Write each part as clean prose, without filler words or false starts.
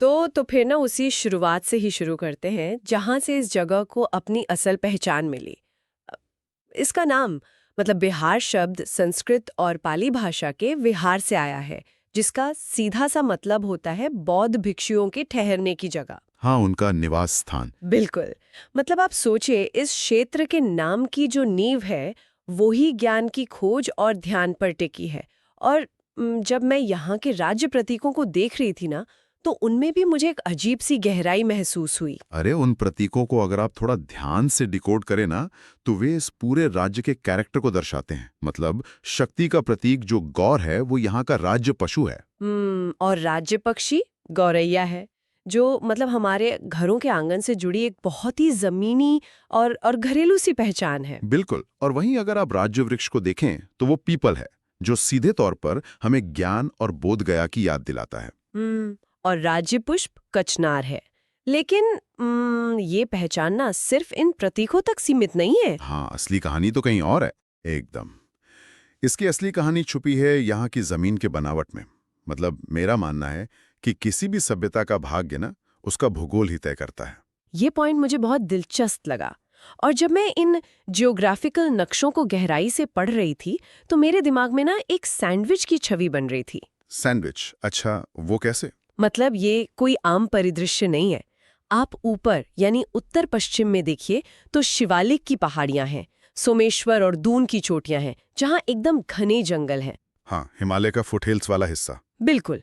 तो फिर ना उसी शुरुआत से ही शुरू करते हैं जहां से इस जगह को अपनी असल पहचान मिली। अ, इसका नाम मतलब बिहार शब्द संस्कृत और पाली भाषा के विहार से आया है, जिसका सीधा सा मतलब होता है बौद्ध भिक्षुओं के ठहरने की जगह। हाँ, उनका निवास स्थान। बिल्कुल। मतलब आप सोचिए, इस क्षेत्र के नाम की जो नींव है वो ही ज्ञान की खोज और ध्यान पर टिकी है। और जब मैं यहाँ के राज्य प्रतीकों को देख रही थी ना, तो उनमें भी मुझे एक अजीब सी गहराई महसूस हुई। अरे, उन प्रतीकों को अगर आप थोड़ा ध्यान से डिकोड करें ना, तो वे इस पूरे राज्य के कैरेक्टर को दर्शाते हैं। मतलब शक्ति का प्रतीक जो गौर है, वो यहाँ का राज्य पशु है। और राज्य पक्षी गौरैया है, जो मतलब हमारे घरों के आंगन से जुड़ी एक बहुत ही जमीनी और घरेलू सी पहचान है। बिल्कुल। और वहीं अगर आप राज्य वृक्ष को देखें, तो वो पीपल है, जो सीधे तौर पर हमें ज्ञान और बोध गया की याद दिलाता है। और राज्य पुष्प कचनार है। लेकिन ये पहचान ना सिर्फ इन प्रतीकों तक सीमित नहीं है। हाँ, असली कहानी तो कहीं और है। एकदम। इसकी असली कहानी छुपी है यहाँ की जमीन के बनावट में। मतलब मेरा मानना है कि किसी भी सभ्यता का भाग्य ना, उसका भूगोल ही तय करता है। ये पॉइंट मुझे बहुत दिलचस्प लगा। और जब मैं इन जियोग्राफिकल नक्शों को गहराई से पढ़ रही थी, तो मेरे दिमाग में ना एक सैंडविच की छवि बन रही थी। सैंडविच? अच्छा, वो कैसे? मतलब ये कोई आम परिदृश्य नहीं है। आप ऊपर यानी उत्तर पश्चिम में देखिए तो शिवालिक की पहाड़ियां हैं, सोमेश्वर और दून की चोटियां हैं, जहां एकदम घने जंगल हैं। हाँ, हिमालय का फुटहिल्स वाला हिस्सा। बिल्कुल।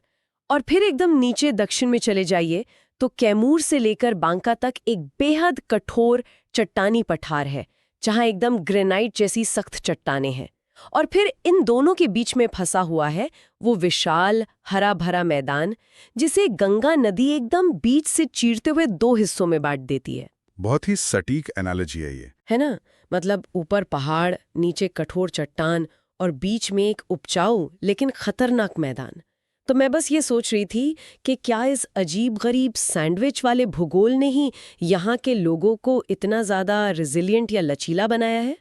और फिर एकदम नीचे दक्षिण में चले जाइए तो कैमूर से लेकर बांका तक एक बेहद कठोर चट्टानी पठार है, जहां एकदम ग्रेनाइट जैसी सख्त चट्टानें हैं। और फिर इन दोनों के बीच में फंसा हुआ है वो विशाल हरा भरा मैदान, जिसे गंगा नदी एकदम बीच से चीरते हुए दो हिस्सों में बांट देती है। बहुत ही सटीक एनालॉजी है ये। है ना? मतलब ऊपर पहाड़, नीचे कठोर चट्टान और बीच में एक उपजाऊ लेकिन खतरनाक मैदान। तो मैं बस ये सोच रही थी कि क्या इस अजीब गरीब सैंडविच वाले भूगोल ने ही यहाँ के लोगों को इतना ज़्यादा रिजिलियंट या लचीला बनाया है?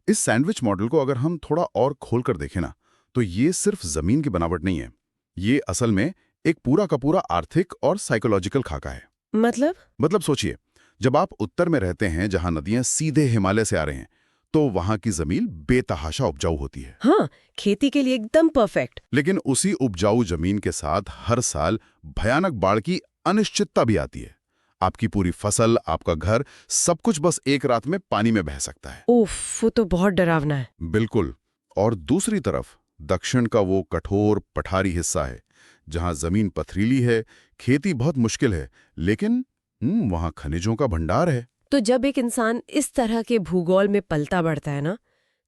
इस सैंडविच मॉडल को अगर हम थोड़ा और खोलकर देखें ना, तो ये सिर्फ जमीन की बनावट नहीं है। ये असल में एक पूरा का पूरा आर्थिक और साइकोलॉजिकल खाका है। मतलब सोचिए, जब आप उत्तर में रहते हैं जहां नदियां सीधे हिमालय से आ रहे हैं, तो वहां की जमीन बेतहाशा उपजाऊ होती है। हाँ, खेती के लिए एकदम परफेक्ट। लेकिन उसी उपजाऊ जमीन के साथ हर साल भयानक बाढ़ की अनिश्चितता भी आती है। आपकी पूरी फसल, आपका घर, सब कुछ बस एक रात में पानी में बह सकता है। उफ, वो तो बहुत डरावना है। बिल्कुल। और दूसरी तरफ दक्षिण का वो कठोर पठारी हिस्सा है, जहां जमीन पथरीली है, खेती बहुत मुश्किल है, लेकिन वहां खनिजों का भंडार है। तो जब एक इंसान इस तरह के भूगोल में पलता बढ़ता है ना,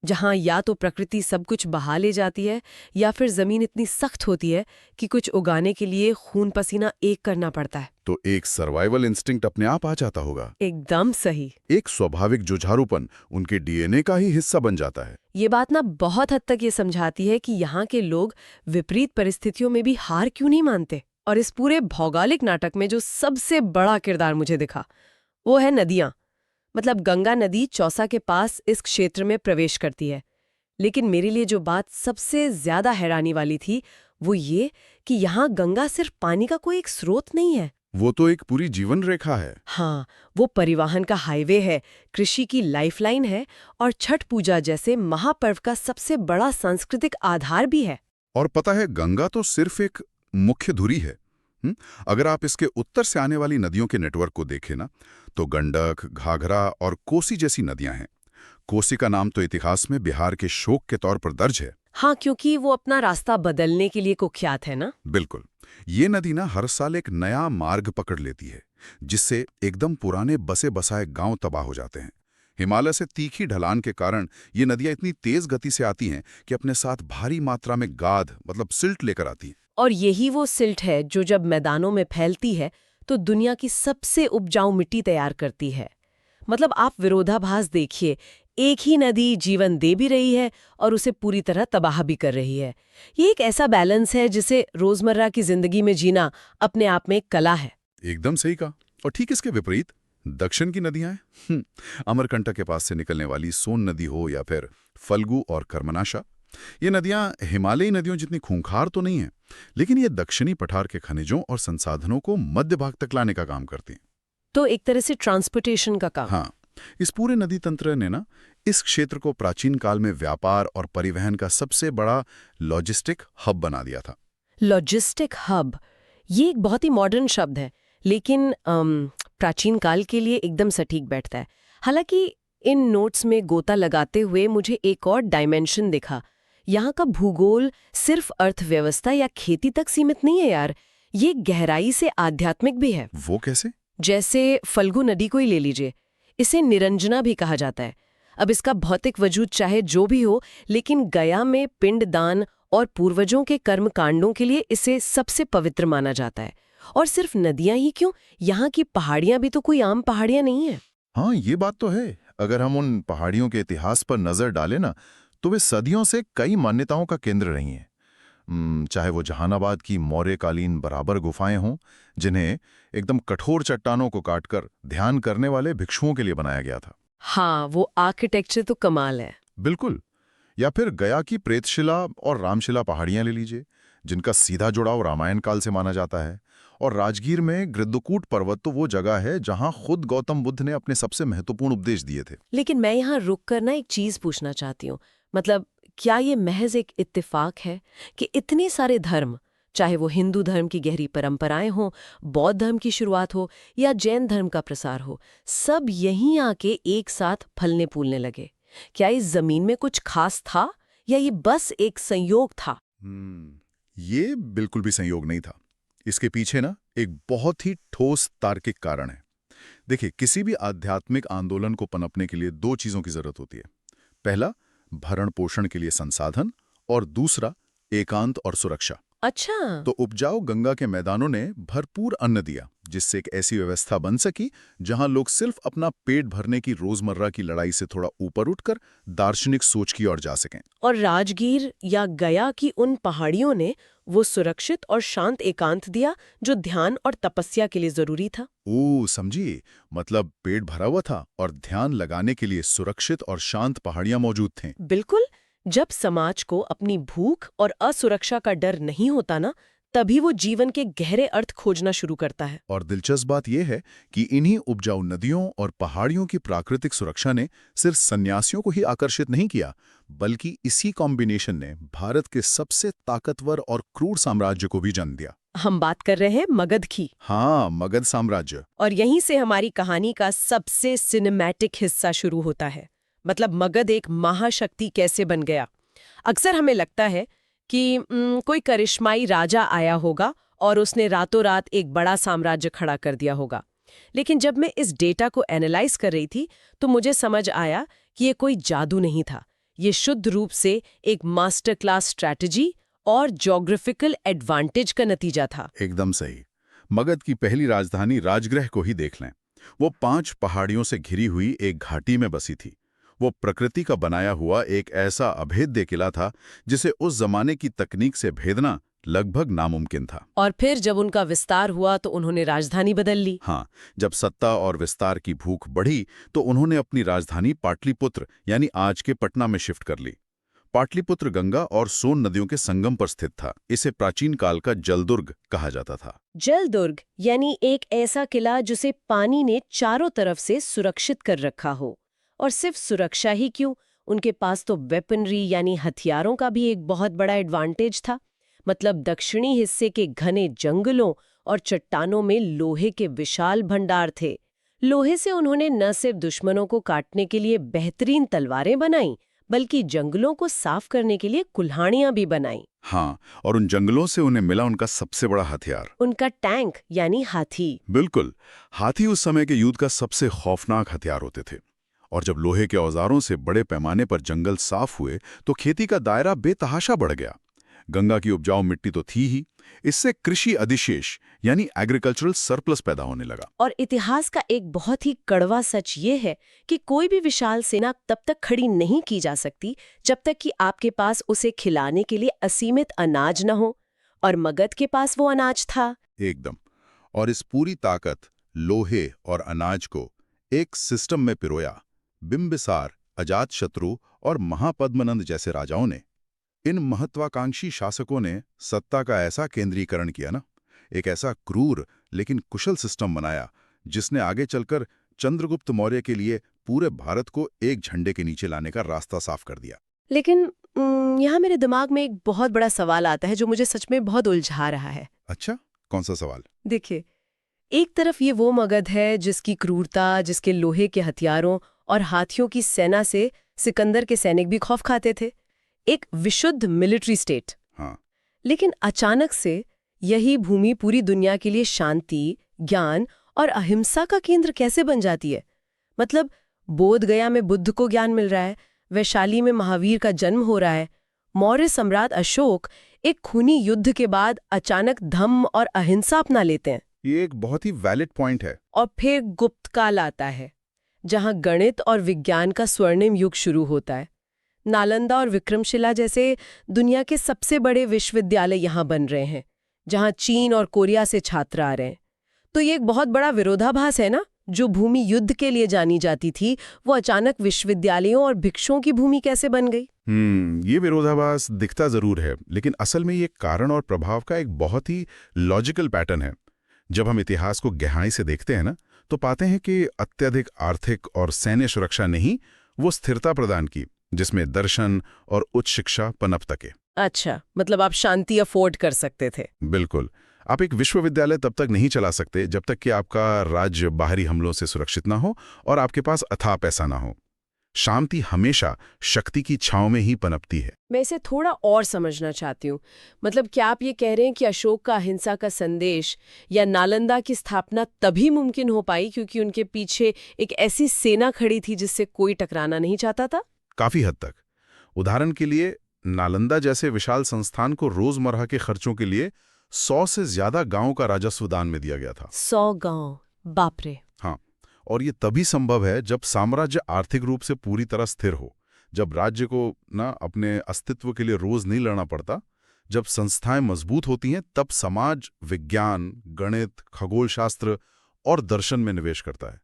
जहाँ या तो प्रकृति सब कुछ बहा ले जाती है या फिर जमीन इतनी सख्त होती है कि कुछ उगाने के लिए खून पसीना एक करना पड़ता है। तो एक सर्वाइवल इंस्टिंक्ट अपने आप आ जाता होगा। एकदम सही। एक स्वाभाविक जुझारूपन उनके डीएनए का ही हिस्सा बन जाता है। ये बात ना बहुत हद तक ये समझाती है कि यहाँ के लोग विपरीत परिस्थितियों में भी हार क्यों नहीं मानते। और इस पूरे भौगोलिक नाटक में जो सबसे बड़ा किरदार मुझे दिखा, वो है नदियाँ। मतलब गंगा नदी चौसा के पास इस क्षेत्र में प्रवेश करती है। लेकिन मेरे लिए जो बात सबसे ज्यादा हैरानी वाली थी, वो ये कि यहाँ गंगा सिर्फ पानी का कोई एक स्रोत नहीं है। वो तो एक पूरी जीवन रेखा है। हाँ, वो परिवहन का हाईवे है, कृषि की लाइफलाइन है और छठ पूजा जैसे महापर्व का सबसे बड़ा सांस्कृतिक आधार भी है। और पता है, गंगा तो सिर्फ एक मुख्य धुरी है। अगर आप इसके उत्तर से आने वाली नदियों के नेटवर्क को देखें ना, तो गंडक, घाघरा और कोसी जैसी नदियां हैं। कोसी का नाम तो इतिहास में बिहार के शोक के तौर पर दर्ज है। हाँ, क्योंकि वो अपना रास्ता बदलने के लिए कुख्यात है ना। बिल्कुल। ये नदी ना हर साल एक नया मार्ग पकड़ लेती है, जिससे एकदम पुराने बसे बसाए गांव तबाह हो जाते हैं। हिमालय से तीखी ढलान के कारण ये नदियां इतनी तेज गति से आती हैं कि अपने साथ भारी मात्रा में गाद मतलब सिल्ट लेकर आती हैं। और यही वो सिल्ट है जो जब मैदानों में फैलती है तो दुनिया की सबसे उपजाऊ मिट्टी तैयार करती है। मतलब आप विरोधाभास देखिए, एक ही नदी जीवन दे भी रही है और उसे पूरी तरह तबाह भी कर रही है। ये एक ऐसा बैलेंस है जिसे रोजमर्रा की जिंदगी में जीना अपने आप में एक कला है। एकदम सही कहा। और ठीक इसके विपरीत दक्षिण की नदियां हैं। अमरकंटक के पास से निकलने वाली सोन नदी हो या फिर फल्गु और कर्मनाशा, ये नदियां हिमालयी नदियों जितनी खूंखार तो नहीं है, लेकिन ये दक्षिणी पठार के खनिजों और संसाधनों को मध्य भाग तक लाने का काम करती हैं। तो एक तरह से ट्रांसपोर्टेशन का काम। हाँ, इस पूरे नदी तंत्र ने ना इस क्षेत्र को प्राचीन काल में व्यापार और परिवहन का सबसे बड़ा लॉजिस्टिक हब बना दिया था। लॉजिस्टिक हब, ये एक बहुत ही मॉडर्न शब्द है, लेकिन प्राचीन काल के लिए एकदम सटीक बैठता है। हालांकि इन नोट्स में गोता लगाते हुए मुझे एक और डायमेंशन दिखा। यहाँ का भूगोल सिर्फ अर्थव्यवस्था या खेती तक सीमित नहीं है यार, ये गहराई से आध्यात्मिक भी है। वो कैसे? जैसे फल्गु नदी को ही ले लीजिए, इसे निरंजना भी कहा जाता है। अब इसका भौतिक वजूद चाहे जो भी हो, लेकिन गया में पिंडदान और पूर्वजों के कर्म कांडों के लिए इसे सबसे पवित्र माना जाता है। और सिर्फ नदियां ही क्यों, यहाँ की पहाड़ियां भी तो कोई आम पहाड़ियां नहीं है। हाँ, ये बात तो है। अगर हम उन पहाड़ियों के इतिहास पर नजर डालें ना, तो वे सदियों से कई मान्यताओं का केंद्र रही हैं। चाहे वो जहानाबाद की मौर्यकालीन बराबर गुफाएं हों, जिन्हें एकदम कठोर चट्टानों को काटकर ध्यान करने वाले भिक्षुओं के लिए बनाया गया था। हाँ, वो आर्किटेक्चर तो कमाल है। बिल्कुल। या फिर गया की प्रेतशिला और रामशिला पहाड़ियां ले लीजिए, जिनका सीधा जुड़ाव रामायण काल से माना जाता है। और राजगीर में गृद्धकूट पर्वत तो वो जगह है जहां खुद गौतम बुद्ध ने अपने सबसे महत्वपूर्ण उपदेश दिए थे। लेकिन मैं यहाँ रुक कर ना एक चीज पूछना चाहती हूँ, मतलब क्या ये महज एक इत्तेफाक है कि इतने सारे धर्म, चाहे वो हिंदू धर्म की गहरी परंपराएं हों, बौद्ध धर्म की शुरुआत हो या जैन धर्म का प्रसार हो, सब यहीं आके एक साथ फलने फूलने लगे? क्या इस जमीन में कुछ खास था या ये बस एक संयोग था? ये बिल्कुल भी संयोग नहीं था। इसके पीछे ना एक बहुत ही ठोस तार्किक कारण है। देखिए, किसी भी आध्यात्मिक आंदोलन को पनपने के लिए दो चीजों की जरूरत होती है। पहला, भरण पोषण के लिए संसाधन, और दूसरा, एकांत और सुरक्षा। अच्छा। तो उपजाऊ गंगा के मैदानों ने भरपूर अन्न दिया, जिससे एक ऐसी व्यवस्था बन सकी जहां लोग सिर्फ अपना पेट भरने की रोजमर्रा की लड़ाई से थोड़ा ऊपर उठकर दार्शनिक सोच की ओर जा सकें। और राजगीर या गया की उन पहाड़ियों ने वो सुरक्षित और शांत एकांत दिया जो ध्यान और तपस्या के लिए जरूरी था। ओ, समझिए, मतलब पेट भरा हुआ था और ध्यान लगाने के लिए सुरक्षित और शांत पहाड़ियां मौजूद थीं। बिल्कुल। जब समाज को अपनी भूख और असुरक्षा का डर नहीं होता ना, तभी वो जीवन के गहरे अर्थ खोजना शुरू करता है। और दिलचस्प बात यह है कि इन्हीं उपजाऊ नदियों और पहाड़ियों की प्राकृतिक सुरक्षा ने सिर्फ सन्यासियों को ही आकर्षित नहीं किया, बल्कि इसी कॉम्बिनेशन ने भारत के सबसे ताकतवर और क्रूर साम्राज्य को भी जन्म दिया। हम बात कर रहे हैं मगध की। हाँ, मगध साम्राज्य। और यहीं से हमारी कहानी का सबसे सिनेमैटिक हिस्सा शुरू होता है। मतलब मगध एक महाशक्ति कैसे बन गया। अक्सर हमें लगता है कि कोई करिश्माई राजा आया होगा और उसने रातों रात एक बड़ा साम्राज्य खड़ा कर दिया होगा। लेकिन जब मैं इस डेटा को एनालाइज कर रही थी, तो मुझे समझ आया कि ये कोई जादू नहीं था। ये शुद्ध रूप से एक मास्टर क्लास स्ट्रैटेजी और ज्योग्राफिकल एडवांटेज का नतीजा था। एकदम सही। मगध की पहली राजधानी राजगृह को ही देख लें। वो 5 पहाड़ियों से घिरी हुई एक घाटी में बसी थी। वो प्रकृति का बनाया हुआ एक ऐसा अभेद्य किला था जिसे उस जमाने की तकनीक से भेदना लगभग नामुमकिन था। और फिर जब उनका विस्तार हुआ तो उन्होंने राजधानी बदल ली। हाँ, जब सत्ता और विस्तार की भूख बढ़ी तो उन्होंने अपनी राजधानी पाटलिपुत्र यानी आज के पटना में शिफ्ट कर ली। पाटलिपुत्र गंगा और सोन नदियों के संगम पर स्थित था। इसे प्राचीन काल का जलदुर्ग कहा जाता था। जलदुर्ग यानी एक ऐसा किला जिसे पानी ने चारों तरफ से सुरक्षित कर रखा हो। और सिर्फ सुरक्षा ही क्यों, उनके पास तो वेपनरी यानी हथियारों का भी एक बहुत बड़ा एडवांटेज था। मतलब दक्षिणी हिस्से के घने जंगलों और चट्टानों में लोहे के विशाल भंडार थे। लोहे से उन्होंने न सिर्फ दुश्मनों को काटने के लिए बेहतरीन तलवारें बनाई, बल्कि जंगलों को साफ करने के लिए कुल्हाड़ियां भी बनाई। हाँ, और उन जंगलों से उन्हें मिला उनका सबसे बड़ा हथियार, उनका टैंक यानी हाथी। बिल्कुल, हाथी उस समय के युद्ध का सबसे खौफनाक हथियार होते थे। और जब लोहे के औजारों से बड़े पैमाने पर जंगल साफ हुए तो खेती का दायरा बेतहाशा बढ़ गया। गंगा की उपजाऊ मिट्टी तो थी ही, इससे कृषि अधिशेष यानी एग्रीकल्चरल सरप्लस पैदा होने लगा। और इतिहास का एक बहुत ही कड़वा सच ये है कि कोई भी विशाल सेना तब तक खड़ी नहीं की जा सकती जब तक कि आपके पास उसे खिलाने के लिए असीमित अनाज न हो। और मगध के पास वो अनाज था। एकदम। और इस पूरी ताकत, लोहे और अनाज को एक सिस्टम में पिरोया बिंबिसार, अजातशत्रु और महापद्मनंद जैसे राजाओं ने। इन महत्वाकांक्षी शासकों ने सत्ता का ऐसा केंद्रीकरण किया ना, एक ऐसा क्रूर लेकिन कुशल सिस्टम बनाया जिसने आगे चलकर चंद्रगुप्त मौर्य के लिए पूरे भारत को एक झंडे के नीचे लाने का रास्ता साफ कर दिया। लेकिन यहाँ मेरे दिमाग में एक बहुत बड़ा सवाल आता है जो मुझे सच में बहुत उलझा रहा है। अच्छा, कौन सा सवाल? देखिए, एक तरफ ये वो मगध है जिसकी क्रूरता, जिसके लोहे के हथियारों और हाथियों की सेना से सिकंदर के सैनिक भी खौफ खाते थे, एक विशुद्ध मिलिट्री स्टेट। हाँ। लेकिन अचानक से यही भूमि पूरी दुनिया के लिए शांति, ज्ञान और अहिंसा का केंद्र कैसे बन जाती है? मतलब बोध गया में बुद्ध को ज्ञान मिल रहा है, वैशाली में महावीर का जन्म हो रहा है, मौर्य सम्राट अशोक एक खूनी युद्ध के बाद अचानक धम्म और अहिंसा अपना लेते हैं। ये एक बहुत ही वैलिड पॉइंट है। और फिर गुप्त काल आता है, जहां गणित और विज्ञान का स्वर्णिम युग शुरू होता है। नालंदा और विक्रमशिला जैसे दुनिया के सबसे बड़े विश्वविद्यालय यहाँ बन रहे हैं, जहां चीन और कोरिया से छात्र आ रहे हैं। तो ये एक बहुत बड़ा विरोधाभास है ना, जो भूमि युद्ध के लिए जानी जाती थी वो अचानक विश्वविद्यालयों और भिक्षुओं की भूमि कैसे बन गई? ये विरोधाभास दिखता जरूर है, लेकिन असल में ये कारण और प्रभाव का एक बहुत ही लॉजिकल पैटर्न है। जब हम इतिहास को गहराई से देखते हैं ना, तो पाते हैं कि अत्यधिक आर्थिक और सैन्य सुरक्षा ने ही वो स्थिरता प्रदान की जिसमें दर्शन और उच्च शिक्षा पनप सके। अच्छा, मतलब आप शांति अफोर्ड कर सकते थे। बिल्कुल। आप एक विश्वविद्यालय तब तक नहीं चला सकते जब तक कि आपका राज्य बाहरी हमलों से सुरक्षित ना हो और आपके पास अथाह पैसा ना हो। शांति हमेशा शक्ति की छांव में ही पनपती है। मैं इसे थोड़ा और समझना चाहती हूँ। मतलब क्या आप ये कह रहे हैं कि अशोक का अहिंसा का संदेश या नालंदा की स्थापना तभी मुमकिन हो पाई क्योंकि उनके पीछे एक ऐसी सेना खड़ी थी जिससे कोई टकराना नहीं चाहता था? काफी हद तक। उदाहरण के लिए, नालंदा जैसे विशाल संस्थान को रोजमर्रा के खर्चों के लिए 100 से ज्यादा गांवों का राजस्व दान में दिया गया था। 100 गांव? बाप रे। हाँ, और ये तभी संभव है जब साम्राज्य आर्थिक रूप से पूरी तरह स्थिर हो, जब राज्य को अपने अस्तित्व के लिए रोज नहीं लड़ना पड़ता, जब संस्थाएं मजबूत होती हैं, तब समाज विज्ञान, गणित, खगोलशास्त्र और दर्शन में निवेश करता है।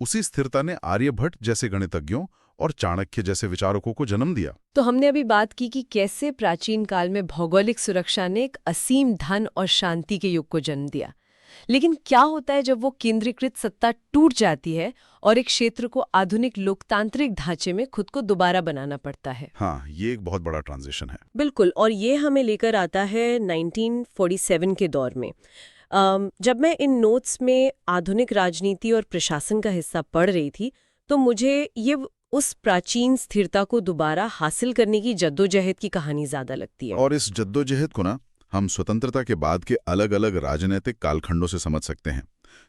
उसी स्थिरता ने आर्यभट्ट जैसे गणितज्ञों और चाणक्य जैसे विचारकों को जन्म दिया। तो हमने अभी बात की कि कैसे प्राचीन काल में भौगोलिक सुरक्षा ने एक असीम धन और शांति के युग को जन्म दिया। लेकिन क्या होता है जब वो केंद्रीकृत सत्ता टूट जाती है और एक क्षेत्र को आधुनिक लोकतांत्रिक ढांचे में खुद को दोबारा बनाना पड़ता है? हाँ, ये एक बहुत बड़ा ट्रांजिशन है। बिल्कुल, और ये हमें लेकर आता है 1947 के दौर में। जब मैं इन नोट्स में आधुनिक राजनीति और प्रशासन का हिस्सा पढ़ रही थी, तो मुझे ये उस प्राचीन स्थिरता को दोबारा हासिल करने की जद्दोजहद की कहानी ज्यादा लगती है। और इस जद्दोजहद को हम स्वतंत्रता के बाद के अलग अलग राजनीतिक कालखंडों से समझ सकते हैं।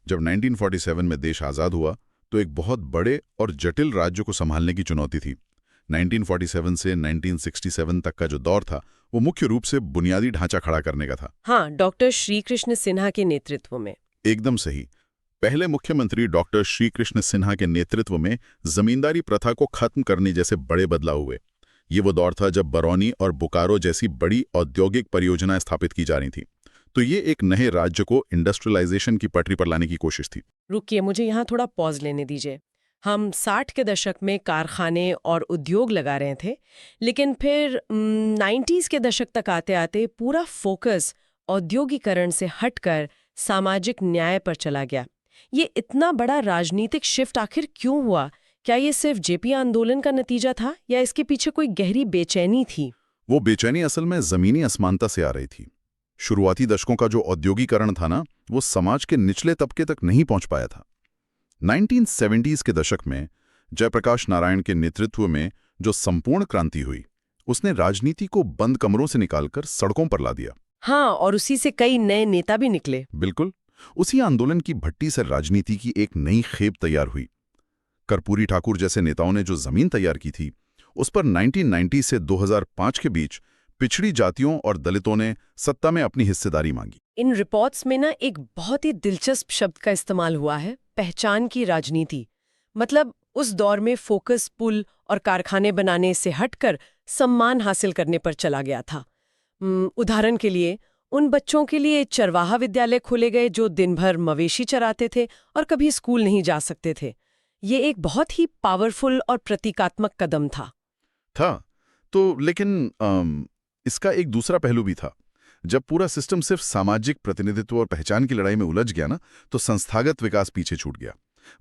जब 1947 में देश आज़ाद हुआ, तो एक बहुत बड़े और जटिल राज्य को संभालने की चुनौती थी। 1947 से 1967 तक का जो दौर था, वो मुख्य रूप से बुनियादी ढांचा खड़ा करने का था। हाँ, डॉक्टर श्रीकृष्ण सिन्हा के नेतृत्व में। एकदम सही। पहले मुख्यमंत्री डॉक्टर श्रीकृष्ण सिन्हा के नेतृत्व में जमींदारी प्रथा को खत्म करने जैसे बड़े बदलाव हुए। ये वो दौर था जब बरौनी और बोकारो जैसी बड़ी औद्योगिक परियोजनाएं स्थापित की जा रही थी। तो ये एक नए राज्य को इंडस्ट्रियलाइजेशन की पटरी पर लाने की कोशिश थी। रुकिए, मुझे यहाँ थोड़ा पॉज लेने दीजिए। हम 60 के दशक में कारखाने और उद्योग लगा रहे थे, लेकिन फिर 90s के दशक तक आते आते पूरा फोकस औद्योगिकरण से हटकर सामाजिक न्याय पर चला गया। ये इतना बड़ा राजनीतिक शिफ्ट आखिर क्यों हुआ? क्या ये सिर्फ जेपी आंदोलन का नतीजा था या इसके पीछे कोई गहरी बेचैनी थी? वो बेचैनी असल में जमीनी असमानता से आ रही थी। शुरुआती दशकों का जो औद्योगिकरण था वो समाज के निचले तबके तक नहीं पहुंच पाया था। 1970s के दशक में जयप्रकाश नारायण के नेतृत्व में जो संपूर्ण क्रांति हुई, उसने राजनीति को बंद कमरों से निकालकर सड़कों पर ला दिया। हाँ, और उसी से कई नए नेता भी निकले। बिल्कुल, उसी आंदोलन की भट्टी से राजनीति की एक नई खेप तैयार हुई। कर्पूरी ठाकुर जैसे नेताओं ने जो जमीन तैयार की थी, उस पर 1990 से 2005 के बीच पिछड़ी जातियों और दलितों ने सत्ता में अपनी हिस्सेदारी मांगी। इन रिपोर्ट्स में एक बहुत ही दिलचस्प शब्द का इस्तेमाल हुआ है, पहचान की राजनीति। मतलब उस दौर में फोकस पुल और कारखाने बनाने से हटकर सम्मान हासिल करने पर चला गया था। उदाहरण के लिए, उन बच्चों के लिए चरवाहा विद्यालय खोले गए जो दिन भर मवेशी चराते थे और कभी स्कूल नहीं जा सकते थे। ये एक बहुत ही पावरफुल और प्रतीकात्मक कदम था। तो लेकिन इसका एक दूसरा पहलू भी था। जब पूरा सिस्टम सिर्फ सामाजिक प्रतिनिधित्व और पहचान की लड़ाई में उलझ गया ना, तो संस्थागत विकास पीछे छूट गया।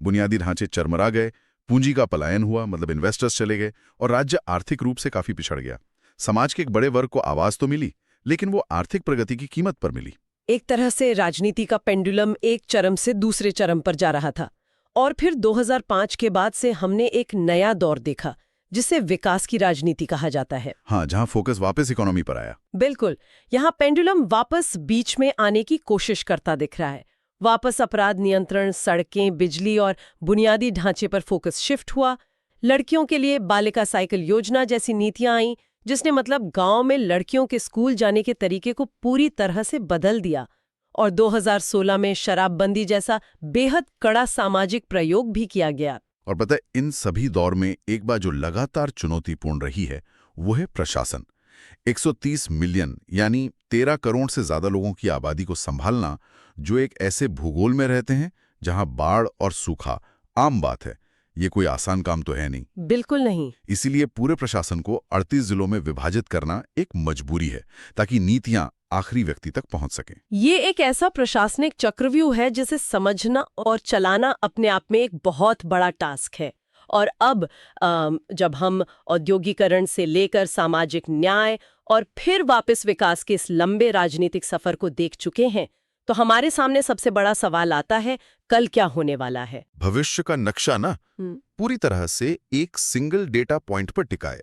बुनियादी ढांचे चरमरा गए, पूंजी का पलायन हुआ, मतलब इन्वेस्टर्स चले गए, और राज्य आर्थिक रूप से काफी पिछड़ गया। समाज के एक बड़े वर्ग को आवाज तो मिली, लेकिन वो आर्थिक प्रगति की कीमत पर मिली। एक तरह से राजनीति का पेंडुलम एक चरम से दूसरे चरम पर जा रहा था। और फिर 2005 के बाद से हमने एक नया दौर देखा, जिसे विकास की राजनीति कहा जाता है। हाँ, जहां फोकस वापस इकोनॉमी पर आया। बिल्कुल, यहाँ पेंडुलम वापस बीच में आने की कोशिश करता दिख रहा है। वापस अपराध नियंत्रण, सड़कें, बिजली और बुनियादी ढांचे पर फोकस शिफ्ट हुआ। लड़कियों के लिए बालिका साइकिल योजना जैसी नीतियां आईं, जिसने मतलब गांव में लड़कियों के स्कूल जाने के तरीके को पूरी तरह से बदल दिया। और 2016 में शराबबंदी जैसा बेहद कड़ा सामाजिक प्रयोग भी किया गया। और पता है, इन सभी दौर में एक बात जो लगातार चुनौतीपूर्ण रही है, वो है प्रशासन। 130 मिलियन यानी 13 करोड़ से ज्यादा लोगों की आबादी को संभालना, जो एक ऐसे भूगोल में रहते हैं जहां बाढ़ और सूखा आम बात है, ये कोई आसान काम तो है नहीं। बिल्कुल नहीं। इसीलिए पूरे प्रशासन को 38 जिलों में विभाजित करना एक मजबूरी है, ताकि नीतियां आखिरी व्यक्ति तक पहुंच सकें। ये एक ऐसा प्रशासनिक चक्रव्यूह है जिसे समझना और चलाना अपने आप में एक बहुत बड़ा टास्क है। और अब जब हम औद्योगिकरण से लेकर सामाजिक न्याय और फिर वापस विकास के इस लंबे राजनीतिक सफर को देख चुके हैं, तो हमारे सामने सबसे बड़ा सवाल आता है, कल क्या होने वाला है? भविष्य का नक्शा ना पूरी तरह से एक सिंगल डेटा पॉइंट पर टिका है।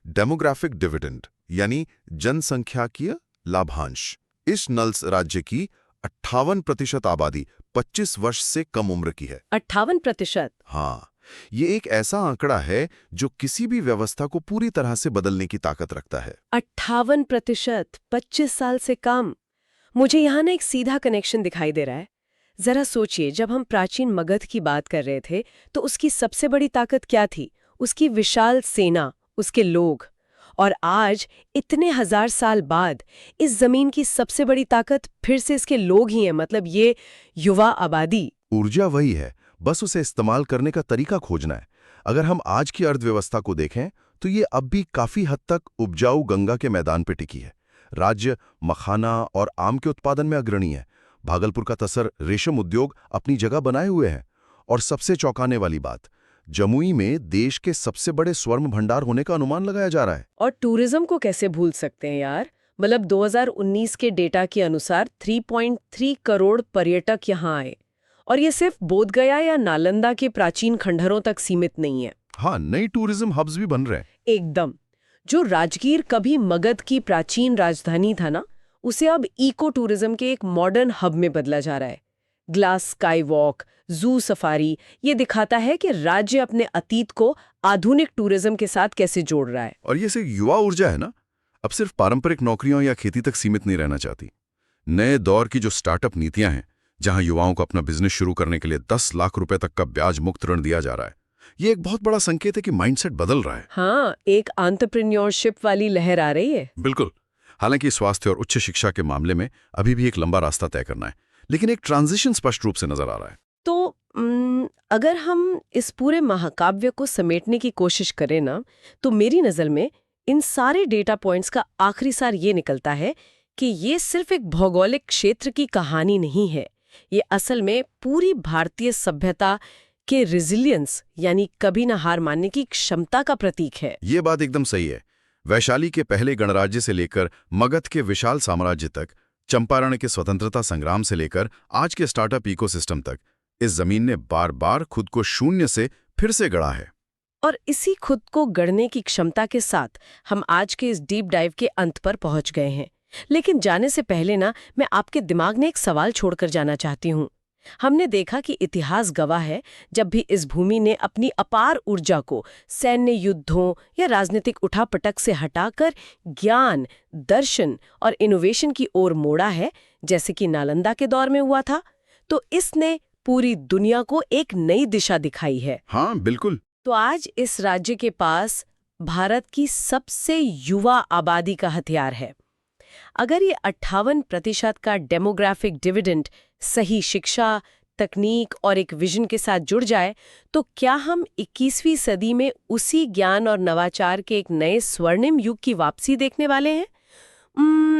डेमोग्राफिक डिविडेंड, यानी जनसंख्याकीय लाभांश। इस नल्स राज्य की 58% आबादी 25 वर्ष से कम उम्र की है। 58%? हाँ, ये एक ऐसा आंकड़ा है जो किसी भी व्यवस्था को पूरी तरह से बदलने की ताकत रखता है। 58%, 25 साल से कम। मुझे यहाँ ना एक सीधा कनेक्शन दिखाई दे रहा है। जरा सोचिए, जब हम प्राचीन मगध की बात कर रहे थे, तो उसकी सबसे बड़ी ताकत क्या थी? उसकी विशाल सेना, उसके लोग। और आज इतने हजार साल बाद इस जमीन की सबसे बड़ी ताकत फिर से इसके लोग ही हैं, मतलब ये युवा आबादी। ऊर्जा वही है, बस उसे इस्तेमाल करने का तरीका खोजना है। अगर हम आज की अर्थव्यवस्था को देखें, तो ये अब भी काफी हद तक उपजाऊ गंगा के मैदान पर टिकी है। राज्य मखाना और आम के उत्पादन में अग्रणी है। भागलपुर का तसर रेशम उद्योग अपनी जगह बनाए हुए है। और सबसे चौंकाने वाली बात, जमुई में देश के सबसे बड़े स्वर्ण भंडार होने का अनुमान लगाया जा रहा है। और टूरिज्म को कैसे भूल सकते हैं यार। मतलब 2019 के डेटा के अनुसार 3.3 करोड़ पर्यटक यहाँ आए। और ये सिर्फ बोधगया या नालंदा के प्राचीन खंडहरों तक सीमित नहीं है। हाँ, नई टूरिज्म हब्स भी बन रहे हैं। एकदम। जो राजगीर कभी मगध की प्राचीन राजधानी था ना, उसे अब इको टूरिज्म के एक मॉडर्न हब में बदला जा रहा है। Glass sky walk, zoo safari, ये दिखाता है कि राज्य अपने अतीत को आधुनिक टूरिज्म के साथ कैसे जोड़ रहा है। और ये सिर्फ युवा ऊर्जा है ना, अब सिर्फ पारंपरिक नौकरियों या खेती तक सीमित नहीं रहना चाहती। नए दौर की जो स्टार्टअप नीतियां हैं, जहां युवाओं को अपना बिजनेस शुरू करने के लिए 10 लाख रुपए तक का ब्याज मुक्त ऋण दिया जा रहा है, ये एक बहुत बड़ा संकेत है कि माइंडसेट बदल रहा है। हाँ, एक एंटरप्रेन्योरशिप वाली लहर आ रही है। बिल्कुल। हालांकि स्वास्थ्य और उच्च शिक्षा के मामले में अभी भी एक लंबा रास्ता तय करना है, लेकिन एक ट्रांजिशन स्पष्ट रूप से नजर आ रहा है। तो अगर हम इस पूरे महाकाव्य को समेटने की कोशिश करें ना, तो मेरी नज़र में इन सारे डेटा पॉइंट्स का आखिरी सार ये निकलता है कि ये सिर्फ एक भौगोलिक क्षेत्र की कहानी नहीं है। ये असल में पूरी भारतीय सभ्यता के रेजिलियंस, यानी कभी न हार मानने की क्षमता का प्रतीक है। ये बात एकदम सही है। वैशाली के पहले गणराज्य से लेकर मगध के विशाल साम्राज्य तक, चंपारण के स्वतंत्रता संग्राम से लेकर आज के स्टार्टअप इकोसिस्टम तक, इस जमीन ने बार बार खुद को शून्य से फिर से गढ़ा है। और इसी खुद को गढ़ने की क्षमता के साथ हम आज के इस डीप डाइव के अंत पर पहुंच गए हैं। लेकिन जाने से पहले ना, मैं आपके दिमाग में एक सवाल छोड़कर जाना चाहती हूँ। हमने देखा कि इतिहास गवाह है, जब भी इस भूमि ने अपनी अपार ऊर्जा को सैन्य युद्धों या राजनीतिक उठापटक से हटाकर ज्ञान, दर्शन और इनोवेशन की ओर मोड़ा है, जैसे कि नालंदा के दौर में हुआ था, तो इसने पूरी दुनिया को एक नई दिशा दिखाई है। हाँ, बिल्कुल। तो आज इस राज्य के पास भारत की सबसे युवा आबादी का हथियार है। अगर ये 58% का डेमोग्राफिक डिविडेंड सही शिक्षा, तकनीक और एक विजन के साथ जुड़ जाए, तो क्या हम 21वीं सदी में उसी ज्ञान और नवाचार के एक नए स्वर्णिम युग की वापसी देखने वाले हैं,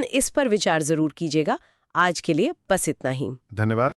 इस पर विचार जरूर कीजिएगा। आज के लिए बस इतना ही। धन्यवाद।